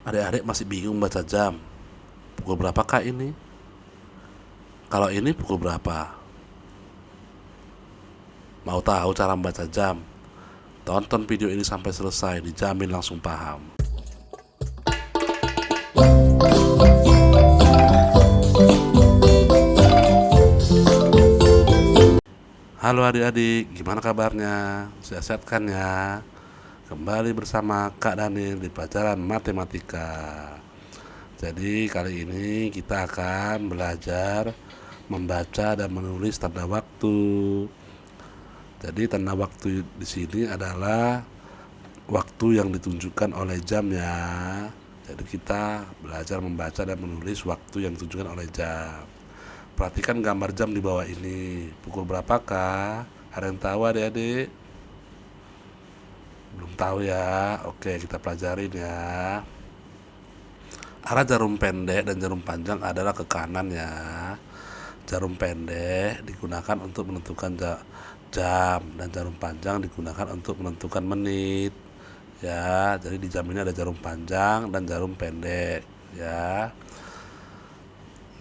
Adik-adik masih bingung baca jam. Pukul berapakah ini? Kalau ini pukul berapa? Mau tahu cara membaca jam? Tonton video ini sampai selesai, dijamin langsung paham. Halo adik-adik, gimana kabarnya? Sehat-sehat kan ya? Kembali bersama Kak Daniel di pelajaran matematika. Jadi kali ini kita akan belajar membaca dan menulis tanda waktu. Jadi tanda waktu di sini adalah waktu yang ditunjukkan oleh jam ya. Jadi kita belajar membaca dan menulis waktu yang ditunjukkan oleh jam. Perhatikan gambar jam di bawah ini. Pukul berapakah? Ada yang tahu adik-adik? Belum tahu ya. Oke, kita pelajarin ya. Arah jarum pendek dan jarum panjang adalah ke kanan ya. Jarum pendek digunakan untuk menentukan jam dan jarum panjang digunakan untuk menentukan menit. Ya, jadi di jam ini ada jarum panjang dan jarum pendek ya.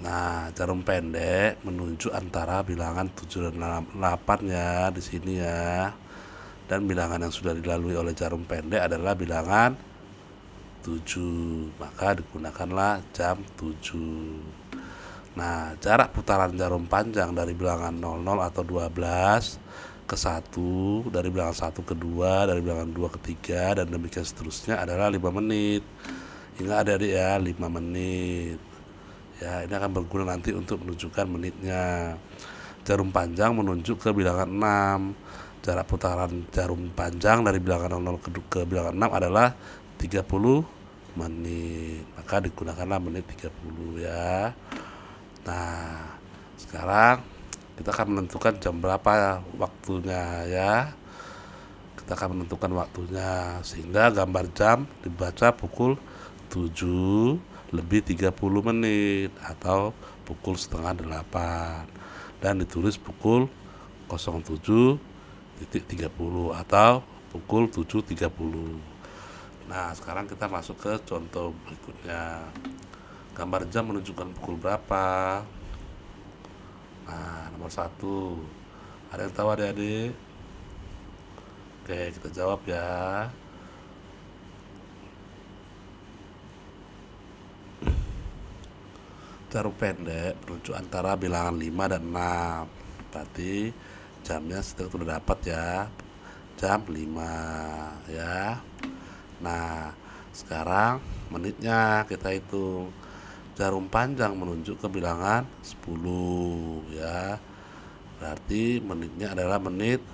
Nah, jarum pendek menunjuk antara bilangan 7 dan 8 ya di sini ya. Dan bilangan yang sudah dilalui oleh jarum pendek adalah bilangan 7. Maka digunakanlah jam 7. Nah, jarak putaran jarum panjang dari bilangan 00 atau 12 ke 1, dari bilangan 1 ke 2, dari bilangan 2 ke 3, dan demikian seterusnya adalah 5 menit. Ingat adik-adik ya, 5 menit. Ya, ini akan berguna nanti untuk menunjukkan menitnya. Jarum panjang menunjuk ke bilangan 6. Jarak putaran jarum panjang dari bilangan 00 ke bilangan 6 adalah 30 menit. Maka digunakanlah menit 30 ya. Nah, sekarang kita akan menentukan jam berapa waktunya ya. Kita akan menentukan waktunya sehingga gambar jam dibaca pukul 7 lebih 30 menit atau pukul setengah 8 dan ditulis pukul 07.30 atau pukul 7.30. Nah, sekarang kita masuk ke contoh berikutnya. Gambar jam menunjukkan pukul berapa? Nah, nomor 1. Ada yang tahu adik-adik? Oke, kita jawab ya. Jarum pendek menunjuk antara bilangan 5 dan 6. Berarti jamnya sudah dapat ya. Jam 5 ya. Nah, sekarang menitnya kita hitung. Jarum panjang menunjuk ke bilangan 10 ya. Berarti menitnya adalah menit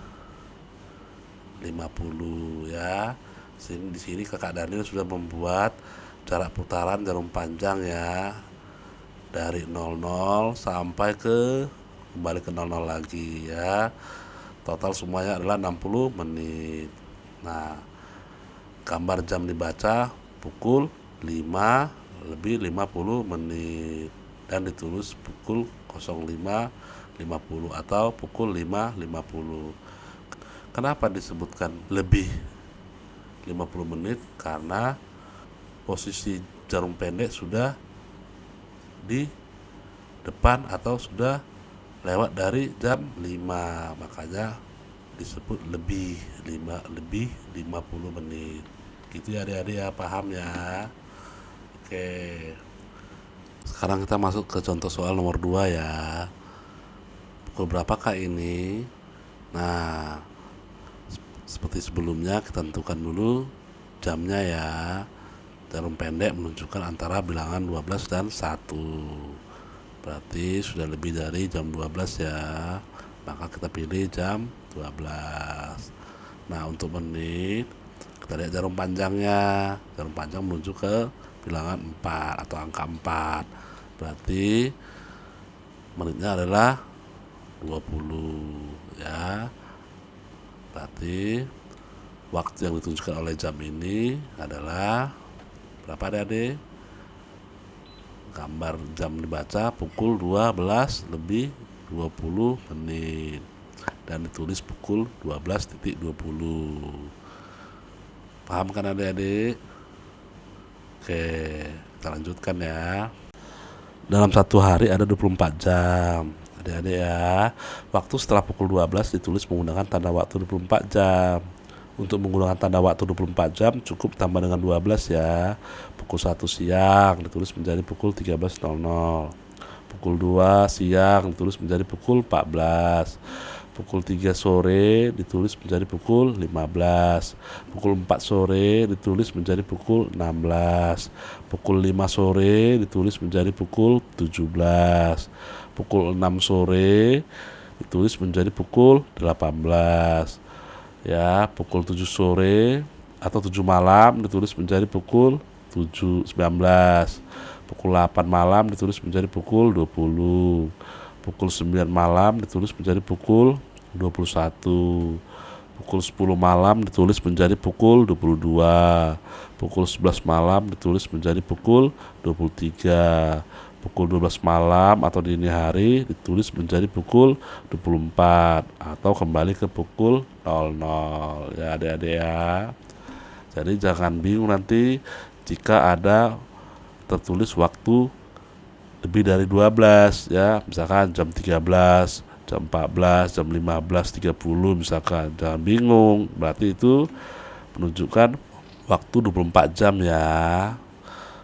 50 ya. Di sini Kakak Daniel sudah membuat jarak putaran jarum panjang ya. Dari 00 sampai kembali ke 00 lagi ya. Total semuanya adalah 60 menit. Nah, gambar jam dibaca pukul 5 lebih 50 menit dan ditulis pukul 05.50 atau pukul 5.50. Kenapa disebutkan lebih 50 menit? Karena posisi jarum pendek sudah di depan atau sudah lewat dari jam 5, makanya disebut lebih 50 menit. Gitu ya adik-adik ya, paham ya. Oke, sekarang kita masuk ke contoh soal nomor 2 ya. Pukul berapakah ini? Nah, seperti sebelumnya kita tentukan dulu jamnya ya. Jarum pendek menunjukkan antara bilangan 12 dan 1. Berarti sudah lebih dari jam 12 ya. Maka kita pilih jam 12. Nah, untuk menit kita lihat jarum panjangnya. Jarum panjang menunjuk ke bilangan 4 atau angka 4. Berarti menitnya adalah 20 ya. Berarti waktu yang ditunjukkan oleh jam ini adalah berapa adik-adik? Gambar jam dibaca pukul 12 lebih 20 menit dan ditulis pukul 12.20. Paham kan adik-adik? Oke, kita lanjutkan ya. Dalam satu hari ada 24 jam. Adik-adik ya. Waktu setelah pukul 12 ditulis menggunakan tanda waktu 24 jam. Untuk menggunakan tanda waktu 24 jam cukup tambah dengan 12 ya. Pukul 1 siang ditulis menjadi pukul 13.00. Pukul 2 siang ditulis menjadi pukul 14. Pukul 3 sore ditulis menjadi pukul 15. Pukul 4 sore ditulis menjadi pukul 16. Pukul 5 sore ditulis menjadi pukul 17. Pukul 6 sore ditulis menjadi pukul 18. Ya, pukul 7 sore atau 7 malam ditulis menjadi pukul 19. Pukul 8 malam ditulis menjadi pukul 20. Pukul 9 malam ditulis menjadi pukul 21. Pukul 10 malam ditulis menjadi pukul 22. Pukul 11 malam ditulis menjadi pukul 23. Pukul 12 malam atau dini hari ditulis menjadi pukul 24 atau kembali ke pukul 00 ya adik-adik ya. Jadi jangan bingung nanti jika ada tertulis waktu lebih dari 12 ya, misalkan jam 13, jam 14, jam 15.30 misalkan. Jangan bingung, berarti itu menunjukkan waktu 24 jam ya.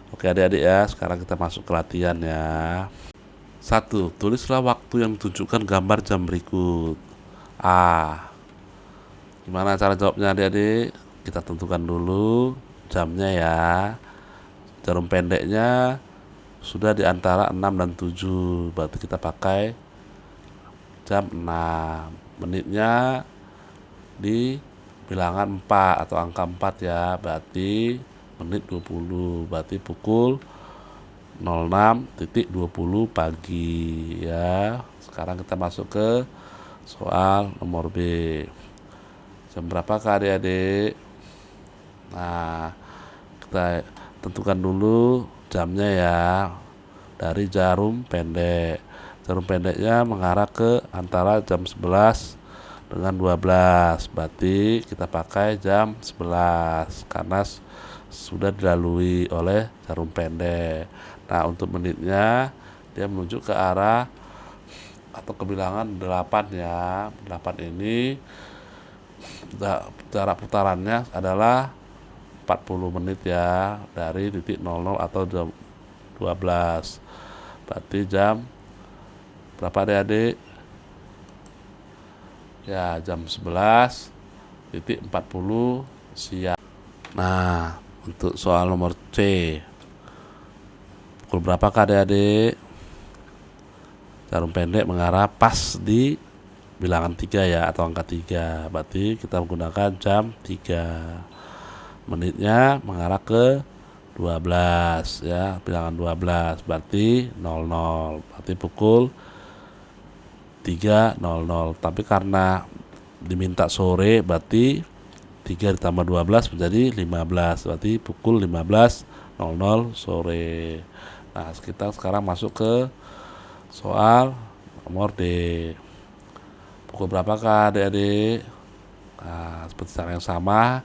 Oke adik-adik ya, sekarang kita masuk ke latihan ya. 1. Tulislah waktu yang ditunjukkan gambar jam berikut. Gimana cara jawabnya adik-adik? Kita tentukan dulu jamnya ya. Jarum pendeknya sudah di antara 6 dan 7, berarti kita pakai jam 6. Menitnya di bilangan 4 atau angka 4 ya, berarti menit 20, berarti pukul 06.20 pagi ya. Sekarang kita masuk ke soal nomor B. Jam berapakah adik-adik? Nah, kita tentukan dulu jamnya ya dari jarum pendek. Jarum pendeknya mengarah ke antara jam 11 dengan 12, berarti kita pakai jam 11 karena sudah dilalui oleh jarum pendek. Nah, untuk menitnya dia menuju ke arah atau ke bilangan 8 ya. 8 ini jarak putarannya adalah 40 menit ya, dari titik 00 atau jam 12. Berarti jam berapa adik-adik? Ya, jam 11.40 siang. Nah, untuk soal nomor C. Pukul berapakah adik-adik? Jarum pendek mengarah pas di bilangan 3 ya, atau angka 3. Berarti kita menggunakan jam 3. Menitnya mengarah ke 12 ya, bilangan 12, berarti 00, berarti pukul 3.00. Tapi karena diminta sore, berarti 3 ditambah 12 menjadi 15, berarti pukul 15.00 sore. Nah, kita sekarang masuk ke soal nomor D. Pukul berapakah adik-adik? Nah, seperti cara yang sama,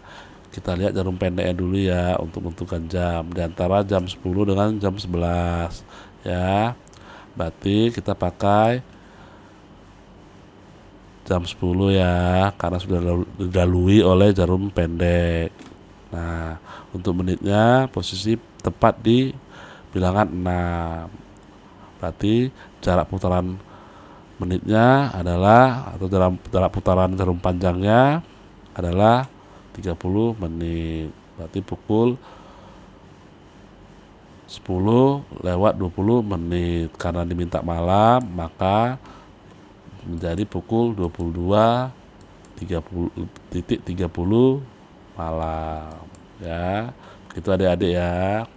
kita lihat jarum pendeknya dulu ya untuk menentukan jam di antara jam 10 dengan jam 11 ya. Berarti kita pakai jam 10 ya, karena sudah dilalui oleh jarum pendek. Nah, untuk menitnya posisi tepat di bilangan 6. Berarti jarak putaran menitnya adalah, atau jarak putaran jarum panjangnya adalah 30 menit. Berarti pukul 10:20 menit. Karena diminta malam, maka menjadi pukul 22.30 malam ya. Itu adik-adik ya.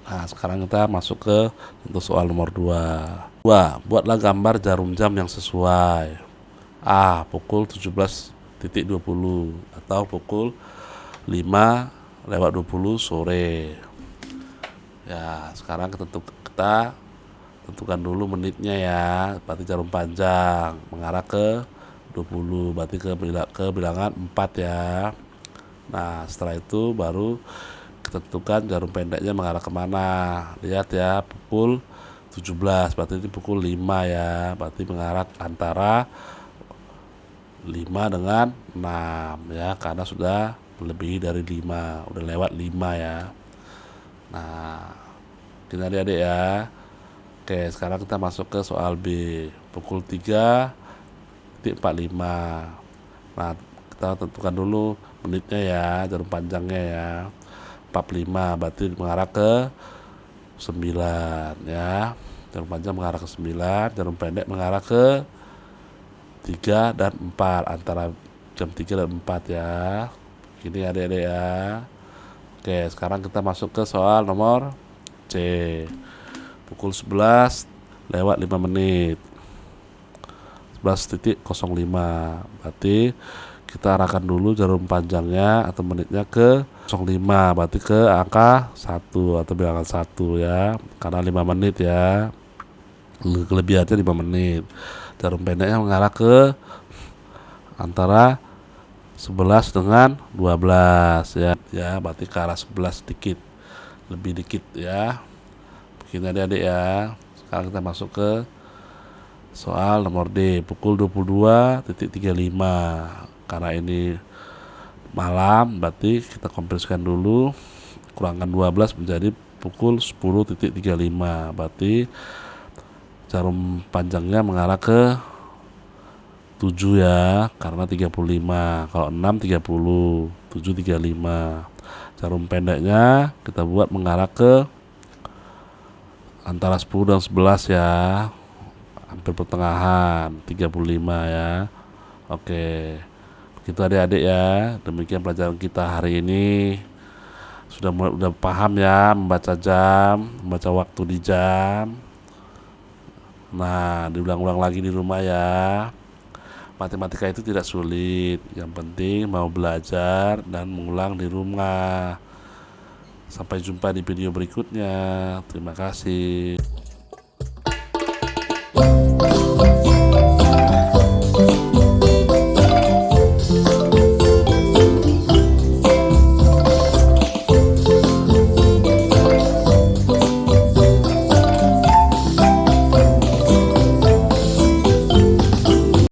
Nah, sekarang kita masuk ke untuk soal nomor 2. Buatlah gambar jarum jam yang sesuai. Pukul 17.20 atau pukul 5:20 sore. Ya, sekarang kita tentukan dulu menitnya ya. Berarti jarum panjang mengarah ke 20, berarti ke bilangan 4 ya. Nah, setelah itu baru kita tentukan jarum pendeknya mengarah kemana. Lihat ya, pukul 17, berarti ini pukul 5 ya, berarti mengarah antara 5 dengan 6 ya, karena sudah melebihi dari 5, udah lewat 5 ya. Nah, gini adik-adik ya. Oke, sekarang kita masuk ke soal B. Pukul 3.45. Nah, kita tentukan dulu menitnya ya, jarum panjangnya ya. 45, berarti mengarah ke 9 ya. Jarum panjang mengarah ke 9, jarum pendek mengarah ke 3 dan 4, antara jam 3 dan 4 ya. Gini adik-adik ya. Oke, sekarang kita masuk ke soal nomor C. Pukul 11 lewat 5 menit. 11.05. Berarti kita arahkan dulu jarum panjangnya atau menitnya ke 05, berarti ke angka 1 atau bilangan 1 ya. Karena 5 menit ya. Kelebihannya 5 menit. Jarum pendeknya mengarah ke antara 11 dengan 12 ya. Ya, berarti ke arah 11 dikit. Lebih dikit ya. Begini adik-adik ya. Sekarang kita masuk ke soal nomor D. Pukul 22.35. Karena ini malam, berarti kita kompresikan dulu, kurangkan 12 menjadi pukul 10.35. Berarti jarum panjangnya mengarah ke 7 ya, karena 35. Kalau 6 30, 7 35. Jarum pendeknya kita buat mengarah ke antara 10 dan 11 ya, hampir pertengahan, 35 ya. Oke, begitu adik-adik ya. Demikian pelajaran kita hari ini. Udah paham ya membaca jam, membaca waktu di jam. Nah, diulang-ulang lagi di rumah ya. Matematika itu tidak sulit, yang penting mau belajar dan mengulang di rumah. Sampai jumpa di video berikutnya. Terima kasih.